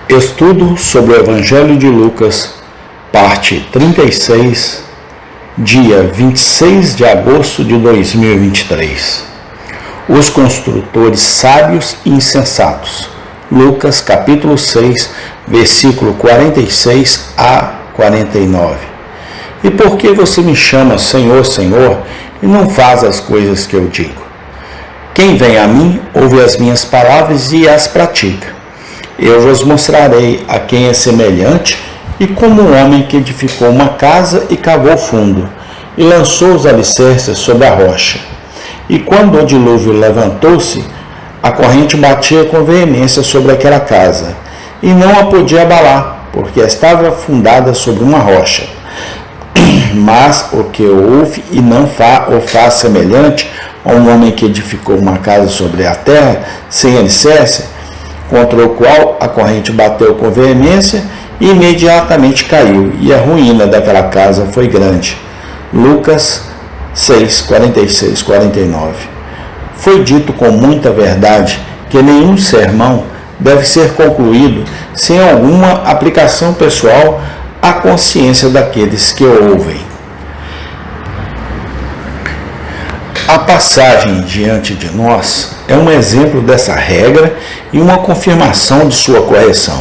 Estudo sobre o Evangelho de Lucas, parte 36, dia 26 de agosto de 2023. Os construtores sábios e insensatos. Lucas, capítulo 6, versículo 46 a 49. E por que você me chama Senhor, Senhor, e não faz as coisas que eu digo? Quem vem a mim, ouve as minhas palavras e as pratica. Eu vos mostrarei a quem é semelhante e como um homem que edificou uma casa e cavou fundo, e lançou os alicerces sobre a rocha. E quando o dilúvio levantou-se, a corrente batia com veemência sobre aquela casa, e não a podia abalar, porque estava fundada sobre uma rocha. Mas o que ouve e não o faz semelhante a um homem que edificou uma casa sobre a terra, sem alicerce, contra o qual a corrente bateu com veemência e imediatamente caiu, e a ruína daquela casa foi grande. Lucas 6, 46, 49. Foi dito com muita verdade que nenhum sermão deve ser concluído sem alguma aplicação pessoal à consciência daqueles que o ouvem. A passagem diante de nós é um exemplo dessa regra e uma confirmação de sua correção.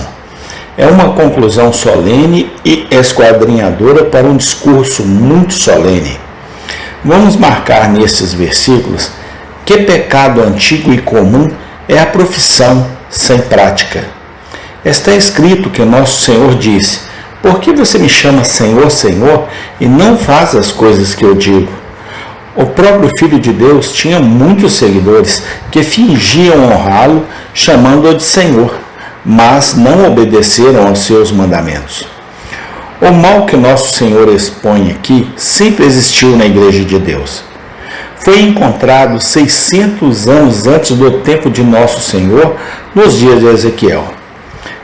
É uma conclusão solene e esquadrinhadora para um discurso muito solene. Vamos marcar nesses versículos que pecado antigo e comum é a profissão sem prática. Está escrito que nosso Senhor disse: por que você me chama Senhor, Senhor, e não faz as coisas que eu digo? O próprio Filho de Deus tinha muitos seguidores que fingiam honrá-lo, chamando-o de Senhor, mas não obedeceram aos seus mandamentos. O mal que nosso Senhor expõe aqui sempre existiu na Igreja de Deus. Foi encontrado 600 anos antes do tempo de nosso Senhor, nos dias de Ezequiel.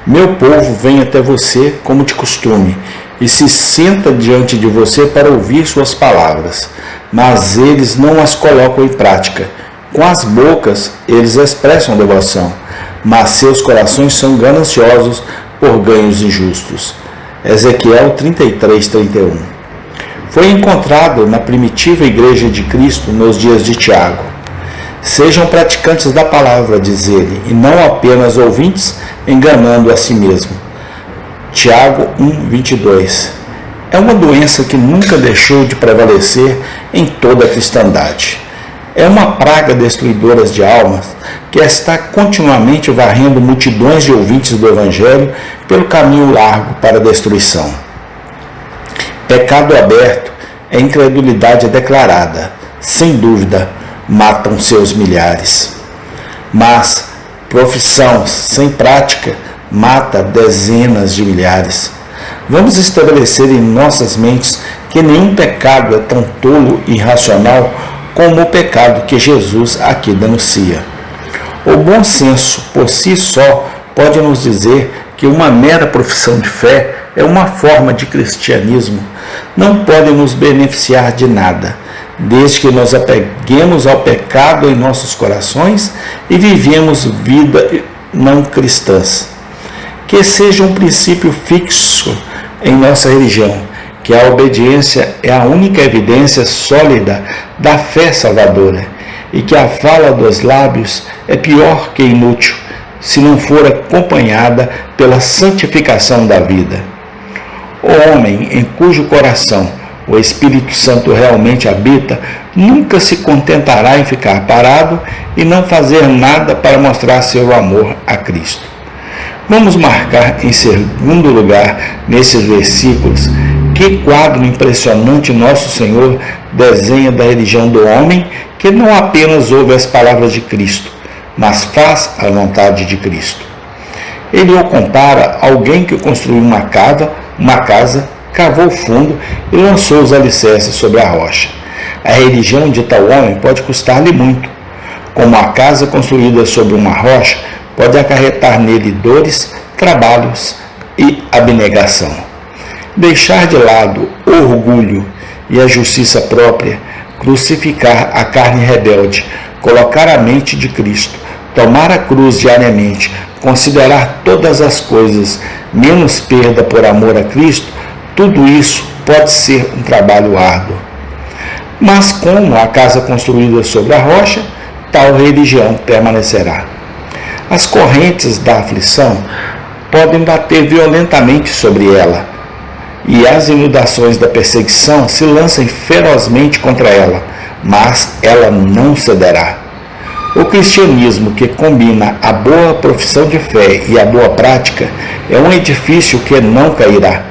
Meu povo vem até você como de costume, e se senta diante de você para ouvir suas palavras, mas eles não as colocam em prática. Com as bocas eles expressam devoção, mas seus corações são gananciosos por ganhos injustos. Ezequiel 33, 31. Foi encontrado na primitiva Igreja de Cristo nos dias de Tiago. Sejam praticantes da palavra, diz ele, e não apenas ouvintes, enganando a si mesmo. Tiago 1, 22. É uma doença que nunca deixou de prevalecer em toda a cristandade. É uma praga destruidora de almas que está continuamente varrendo multidões de ouvintes do Evangelho pelo caminho largo para a destruição. Pecado aberto é incredulidade declarada. Sem dúvida, matam seus milhares. Mas profissão sem prática mata dezenas de milhares. Vamos estabelecer em nossas mentes que nenhum pecado é tão tolo e irracional como o pecado que Jesus aqui denuncia. O bom senso, por si só, pode nos dizer que uma mera profissão de fé é uma forma de cristianismo, não pode nos beneficiar de nada, desde que nos apeguemos ao pecado em nossos corações e vivemos vida não cristãs. Que seja um princípio fixo em nossa religião, que a obediência é a única evidência sólida da fé salvadora, e que a fala dos lábios é pior que inútil, se não for acompanhada pela santificação da vida. O homem em cujo coração o Espírito Santo realmente habita, nunca se contentará em ficar parado e não fazer nada para mostrar seu amor a Cristo. Vamos marcar em segundo lugar, nesses versículos, que quadro impressionante nosso Senhor desenha da religião do homem que não apenas ouve as palavras de Cristo, mas faz a vontade de Cristo. Ele o compara a alguém que construiu uma casa, cavou fundo e lançou os alicerces sobre a rocha. A religião de tal homem pode custar-lhe muito, como a casa construída sobre uma rocha pode acarretar nele dores, trabalhos e abnegação. Deixar de lado o orgulho e a justiça própria, crucificar a carne rebelde, colocar a mente de Cristo, tomar a cruz diariamente, considerar todas as coisas menos perda por amor a Cristo, tudo isso pode ser um trabalho árduo. Mas como a casa construída sobre a rocha, tal religião permanecerá. As correntes da aflição podem bater violentamente sobre ela, e as inundações da perseguição se lançam ferozmente contra ela, mas ela não cederá. O cristianismo que combina a boa profissão de fé e a boa prática é um edifício que não cairá.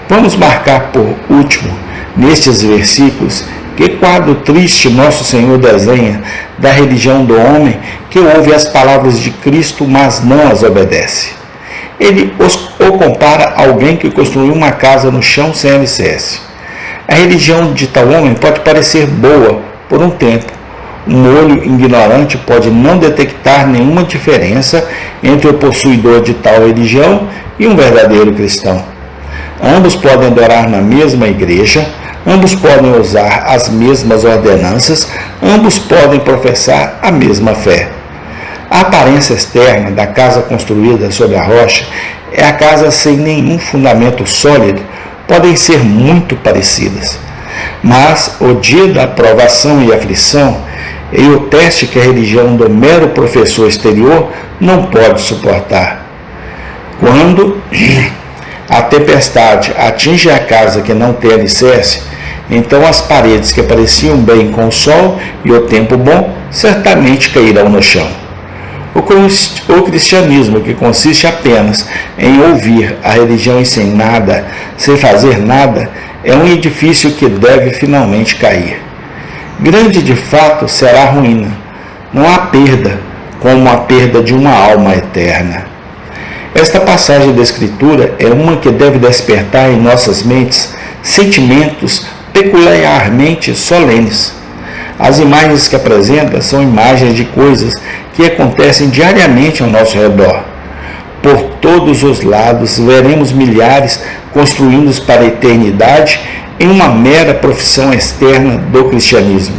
Vamos marcar por último, nestes versículos, que quadro triste nosso Senhor desenha da religião do homem que ouve as palavras de Cristo, mas não as obedece. Ele o compara a alguém que construiu uma casa no chão sem alicerce. A religião de tal homem pode parecer boa por um tempo. Um olho ignorante pode não detectar nenhuma diferença entre o possuidor de tal religião e um verdadeiro cristão. Ambos podem adorar na mesma igreja, ambos podem usar as mesmas ordenanças, ambos podem professar a mesma fé. A aparência externa da casa construída sobre a rocha e a casa sem nenhum fundamento sólido podem ser muito parecidas. Mas o dia da provação e aflição e o teste que a religião do mero professor exterior não pode suportar. Quando a tempestade atinge a casa que não tem alicerce, então as paredes que pareciam bem com o sol e o tempo bom certamente cairão no chão. O cristianismo, que consiste apenas em ouvir a religião e sem nada, sem fazer nada, é um edifício que deve finalmente cair. Grande de fato será a ruína. Não há perda como a perda de uma alma eterna. Esta passagem da Escritura é uma que deve despertar em nossas mentes sentimentos peculiarmente solenes. As imagens que apresenta são imagens de coisas que acontecem diariamente ao nosso redor. Por todos os lados veremos milhares construindo para a eternidade em uma mera profissão externa do cristianismo.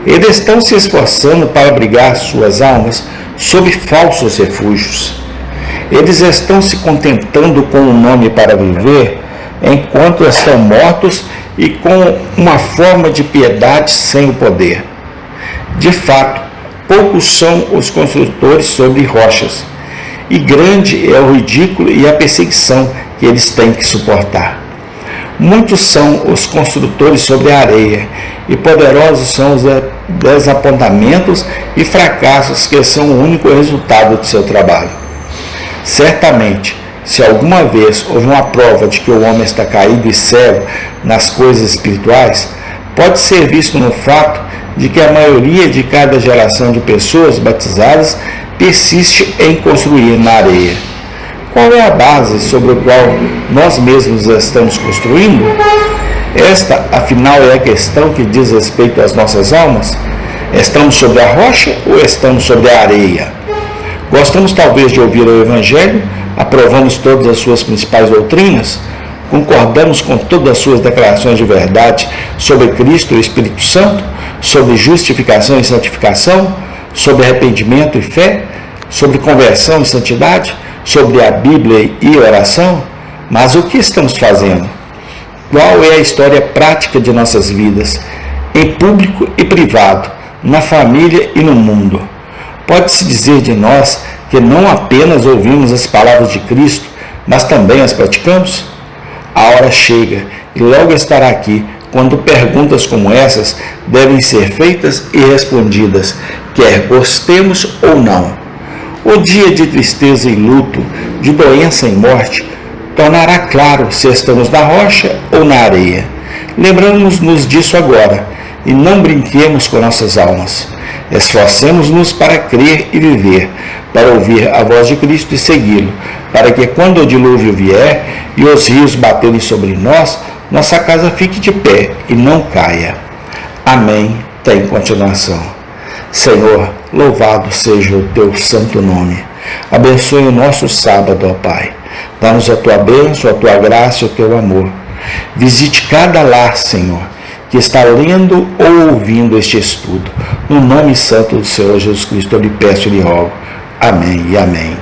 Eles estão se esforçando para abrigar suas almas sob falsos refúgios. Eles estão se contentando com um nome para viver, enquanto estão mortos e com uma forma de piedade sem o poder. De fato, poucos são os construtores sobre rochas, e grande é o ridículo e a perseguição que eles têm que suportar. Muitos são os construtores sobre a areia, e poderosos são os desapontamentos e fracassos que são o único resultado de seu trabalho. Certamente, se alguma vez houve uma prova de que o homem está caído e cego nas coisas espirituais, pode ser visto no fato de que a maioria de cada geração de pessoas batizadas persiste em construir na areia. Qual é a base sobre a qual nós mesmos estamos construindo? Esta, afinal, é a questão que diz respeito às nossas almas. Estamos sobre a rocha ou estamos sobre a areia? Gostamos talvez de ouvir o Evangelho, aprovamos todas as suas principais doutrinas, concordamos com todas as suas declarações de verdade sobre Cristo e o Espírito Santo, sobre justificação e santificação, sobre arrependimento e fé, sobre conversão e santidade, sobre a Bíblia e oração. Mas o que estamos fazendo? Qual é a história prática de nossas vidas, em público e privado, na família e no mundo? Pode-se dizer de nós que não apenas ouvimos as palavras de Cristo, mas também as praticamos? A hora chega e logo estará aqui, quando perguntas como essas devem ser feitas e respondidas, quer gostemos ou não. O dia de tristeza e luto, de doença e morte, tornará claro se estamos na rocha ou na areia. Lembramos-nos disso agora e não brinquemos com nossas almas. Esforcemos-nos para crer e viver, para ouvir a voz de Cristo e segui-lo, para que quando o dilúvio vier e os rios baterem sobre nós, nossa casa fique de pé e não caia. Amém. Tem continuação. Senhor, louvado seja o teu santo nome. Abençoe o nosso sábado, ó Pai. Dá-nos a tua bênção, a tua graça e o teu amor. Visite cada lar, Senhor, que está lendo ou ouvindo este estudo. No nome santo do Senhor Jesus Cristo, eu lhe peço e lhe rogo. Amém e amém.